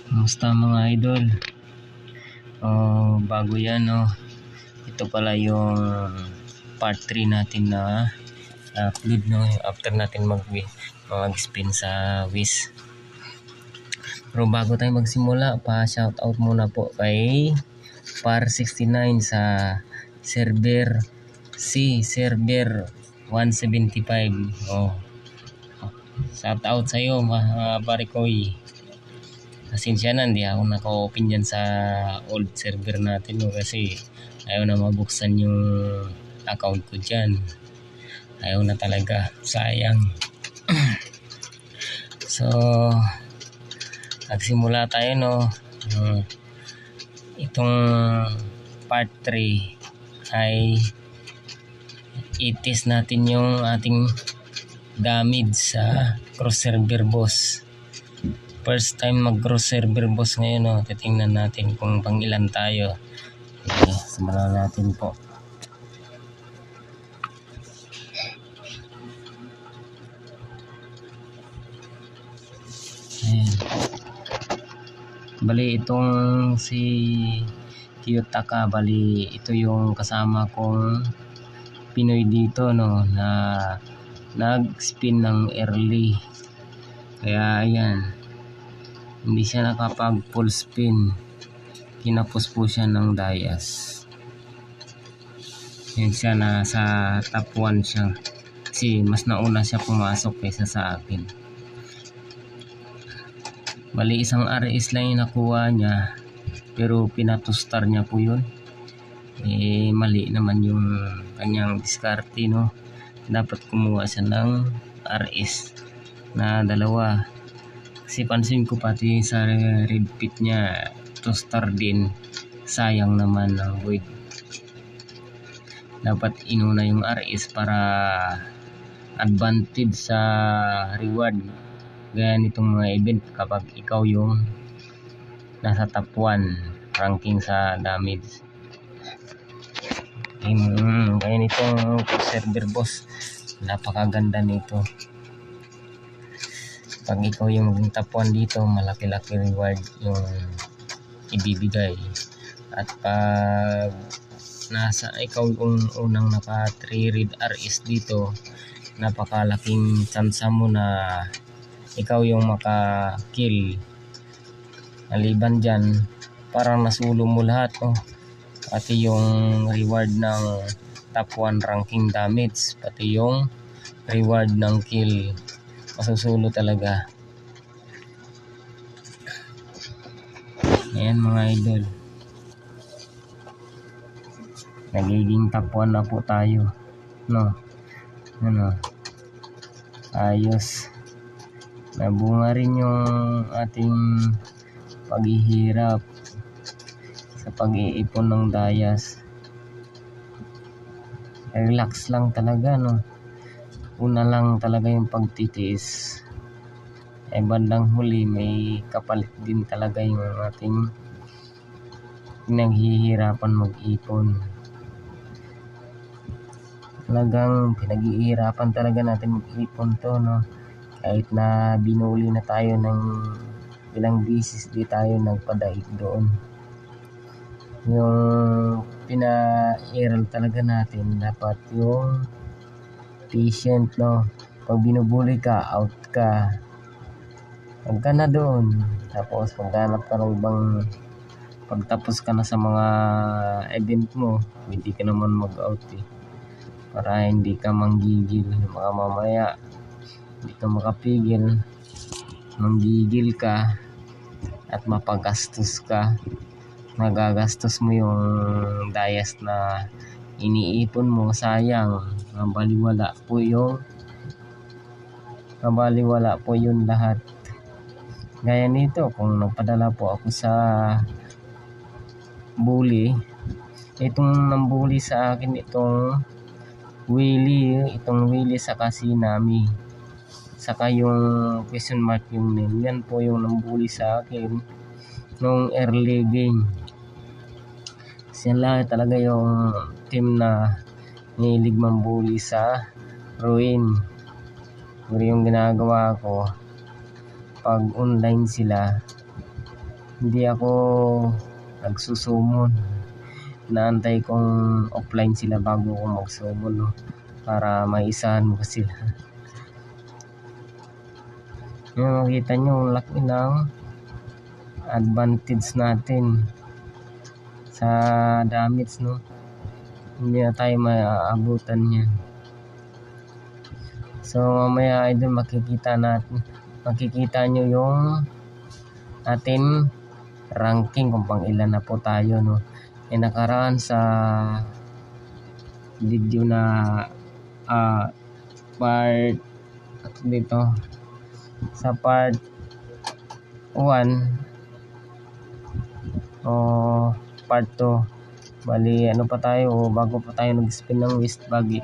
Kumusta mga idol? Bago yan, ito pala yung part 3 natin na upload, after natin mag-spin sa Wish. Pero bago tayo magsimula, pa-shoutout muna po kay Par69 sa server server 175. Shoutout sa iyo, pare Koy. Pasensya na, hindi ako naka-open dyan sa old server natin, kasi ayaw na mabuksan yung account ko dyan. Ayaw na talaga, sayang. So nagsimula tayo, itong part 3 ay itis natin yung ating damage sa cross server boss. First time mag cross server boss ngayon, titingnan natin kung pang ilan tayo. Okay, simulan natin po. Ayan. Bali itong si Kiyotaka, bali ito yung kasama kong Pinoy dito, na nag-spin ng early. Kaya ayan, hindi siya nakapag full spin, kinapos po siya ng Dayas. Yan siya, nasa top 1 siya kasi mas nauna siya pumasok kaysa sa akin. Bali isang RS lang yung nakuha niya, pero pinatustar niya po yun. Mali naman yung kanyang diskarte, dapat kumuha siya ng RS na dalawa. Kasi pansin ko pati sa red pit niya to star din, sayang naman ng void. Dapat inuna yung RS para advantage sa reward. Gaya nitong mga event, kapag ikaw yung nasa top 1 ranking sa damage. Gaya nitong server boss, napakaganda nito. Pag ikaw yung maging top 1 dito, malaki-laki reward yung ibibigay. At pag ikaw yung unang naka 3 red RS dito, napakalaking chance mo na ikaw yung maka-kill. Maliban dyan, parang nasulo mo lahat, pati yung reward ng top 1 ranking damage, pati yung reward ng kill, masusulo talaga. Ayan mga idol, nagiging top 1 na po tayo, ayos. Nabunga rin yung ating paghihirap sa pag-iipon ng Dayas. Relax lang talaga, una lang talaga yung pagtitiis, bandang huli may kapalit din talaga yung ating pinaghihirapan mag-ipon. Talagang pinaghihirapan talaga natin mag-ipon to, kahit na binuli na tayo ng ilang beses, di tayo nagpadaig doon. Yung pina-aral talaga natin, dapat yung patient, pag binubuli ka, out ka, huwag ka na doon. Tapos maghanap ka ng ibang, pagtapos ka na sa mga event mo, hindi ka naman mag-out, para hindi ka manggigil. Baka mamaya hindi ka makapigil, manggigil ka at mapagastos ka. Nagagastos mo yung Dayas na iniipon mo, sayang. Mabaliwala po yung lahat. Gaya nito, kung nagpadala po ako sa bully, itong nambuli sa akin, itong Willie saka si Nami, saka yung question mark yung name, yan po yung nambuli sa akin nung early game. Sila talaga yung team na nilig mambuli sa ruin. Pero yung ginagawa ko, pag online sila, Hindi ako nagsusumon. Naantay kong offline sila bago ako magsumon, no? Para maisahan mo sila. Yung makita nyo, ang laki ng advantage natin sa damage, no? Hindi na tayo maaabutan yan. So mamaya idol, makikita nyo yung atin ranking kung pang ilan na po tayo, no? Nakaraan sa video na part dito sa part 1 o part 2, bali ano pa tayo, bago pa tayo nag-spin ng West Bagi,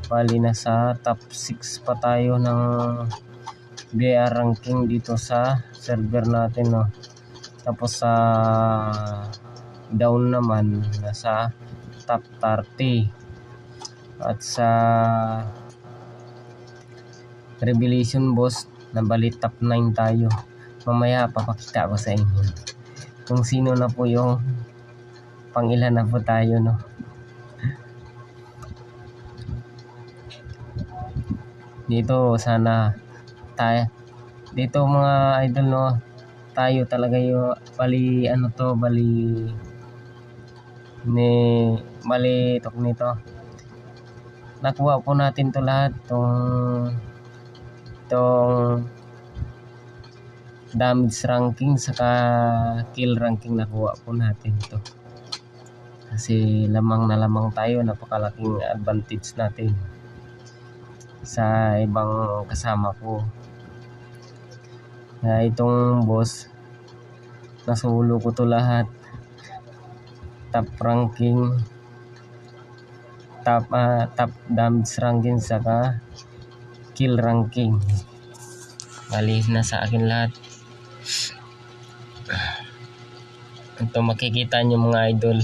bali nasa top 6 pa tayo ng BR ranking dito sa server natin, no? Tapos sa down naman nasa top 30, at sa Revelation Boss na bali top 9 tayo. Mamaya papakita ko sa inyo kung sino na po yung pangilan na po tayo, no? Dito sana tayo, dito mga idol, no, tayo talaga yung bali tok nito. Nakuha po natin to lahat, tong damage ranking saka kill ranking, nakuha po natin to kasi lamang tayo. Napakalaking advantage natin sa ibang kasama ko. Itong boss, nasulo ko to lahat, top ranking, top damage ranking saka kill ranking, bali na sa akin lahat. Ito makikita nyo mga idol,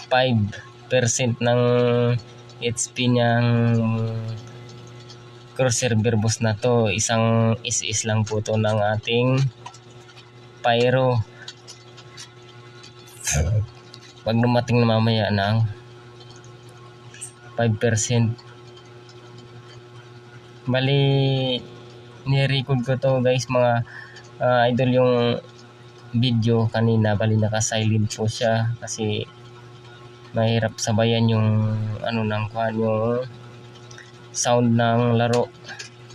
5% ng HP niyang cross server boss na to. Isang is lang po to ng ating pyro. Pag dumating na mamaya ng 5%, bali ni-record ko to guys mga idol, yung video kanina, bali naka-silent po siya kasi mahirap sabayan yung yung sound ng laro,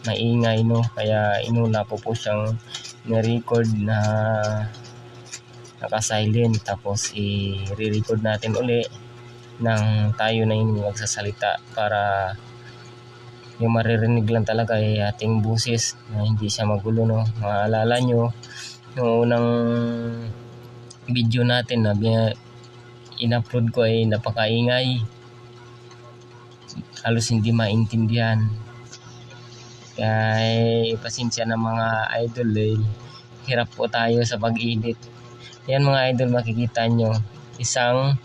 maingay, no? Kaya inuna ko po siyang ni-record na naka-silent, tapos i-re-record natin uli nang tayo na yung magsasalita para yung maririnig lang talaga ay ating busis na hindi siya magulo, no? Maalala nyo yung unang video natin na in-upload ko ay napakaingay, halos hindi maintindihan. Kaya pasensya na mga idol, hirap po tayo sa pag-edit. Yan mga idol, makikita nyo, isang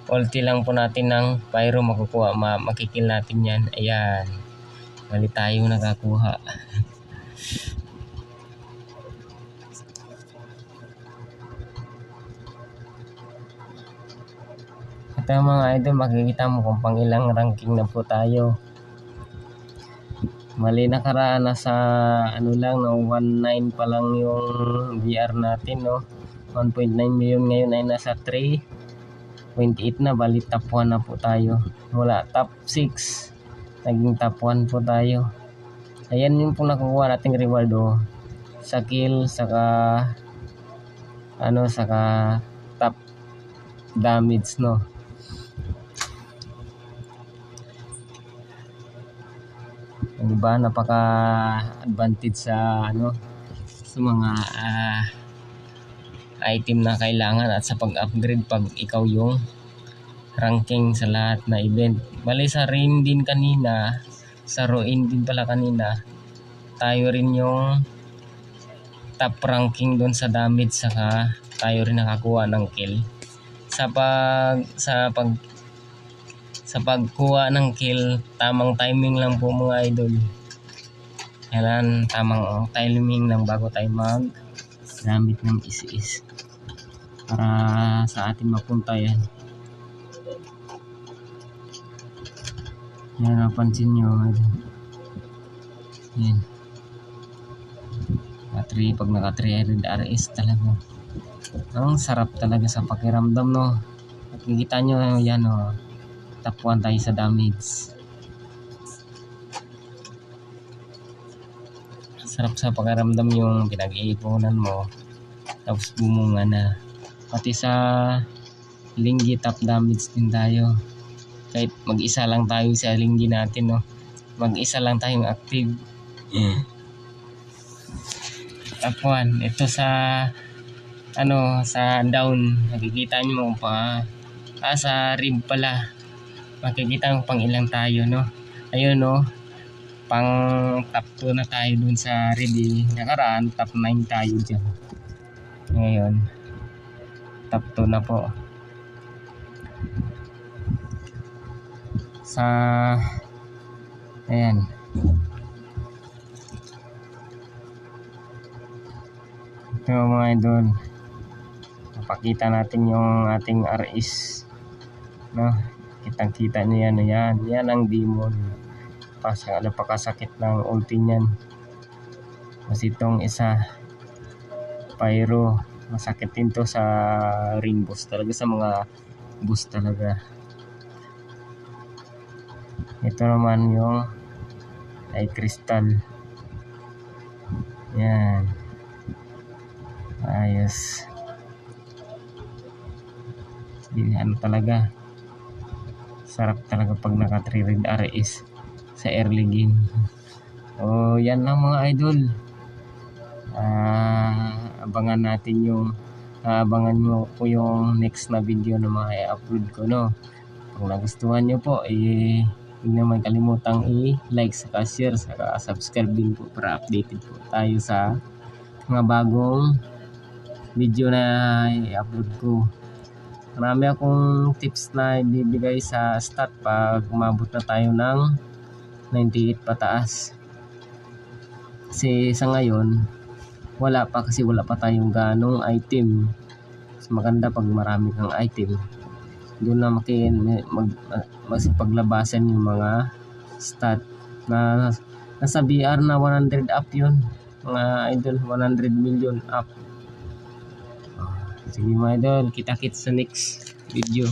ulti lang po natin ng pyro makukuha, makikil natin yan. Ayan, bali tayo nakakuha. Ito mga idol, makikita mo kung pang ilang ranking na po tayo. Mali nakaraan na sa lang, no, 1.9 pa lang yung VR natin, no. 1.9 million, ngayon ay nasa 3.8 na, bali top 1 na po tayo. Wala top 6, naging top 1 po tayo. Ayan yung po nakukuha nating reward, oh, sa kill saka saka top damage, no. Diba, napaka advantage sa sa mga item na kailangan at sa pag-upgrade pag ikaw yung ranking sa lahat na event. Bali sa Ruin din kanina, tayo rin yung top ranking doon sa damage, saka tayo rin nakakuha ng kill. Sa pagkuha ng kill, tamang timing lang po mga idol. Kailan tamang timing lang bago tayo gamit ng is para sa atin mapunta yan. Yan, napansin nyo. Yan. Pag naka-300 RS talaga. Ang sarap talaga sa pakiramdam, no. Nakikita nyo yan, no. Top 1 tayo sa damage. Sarap sa pakiramdam yung pinag-iipunan mo tapos bumunga na. Pati sa linggi top damage din tayo. Kahit mag-isa lang tayo sa linggi natin, no. Mag-isa lang tayong active. Top 1. Ito sa sa down, nakikita nyo pa sa rib pala, makikita mo pang ilang tayo, no. Ayun, no, pang top 2 na tayo dun sa rib. Nakaraan top 9 tayo dyan, ngayon top 2 na po. Sa ayan, ito mga idol, pakita natin yung ating RS, no. Kitang kita niyo yan ang demon. Napakasakit ng ulti niyan. Kasi itong isa pyro, masakit din to sa ring boss talaga, sa mga boss talaga. Ito naman yung ay crystal. Yan, ayos. Talaga sarap talaga pag naka 300 RS sa early game. Yan lang mga idol. Abangan nyo po yung next na video na mga i-upload ko, no. Kung nagustuhan nyo po, huwag naman kalimutang i-like, saka share, saka subscribe din po para updated po tayo sa mga bagong video na i-upload ko. Marami akong tips na ibibigay sa stat pag umabot na tayo ng 98 pataas. Kasi sa ngayon wala pa tayong ganong item. Mas maganda pag marami kang item, doon na magsipaglabasan yung mga stat na nasa BR na 100 up yun mga idol, 100 million up. Sige mga idol, kita-kits sa next video.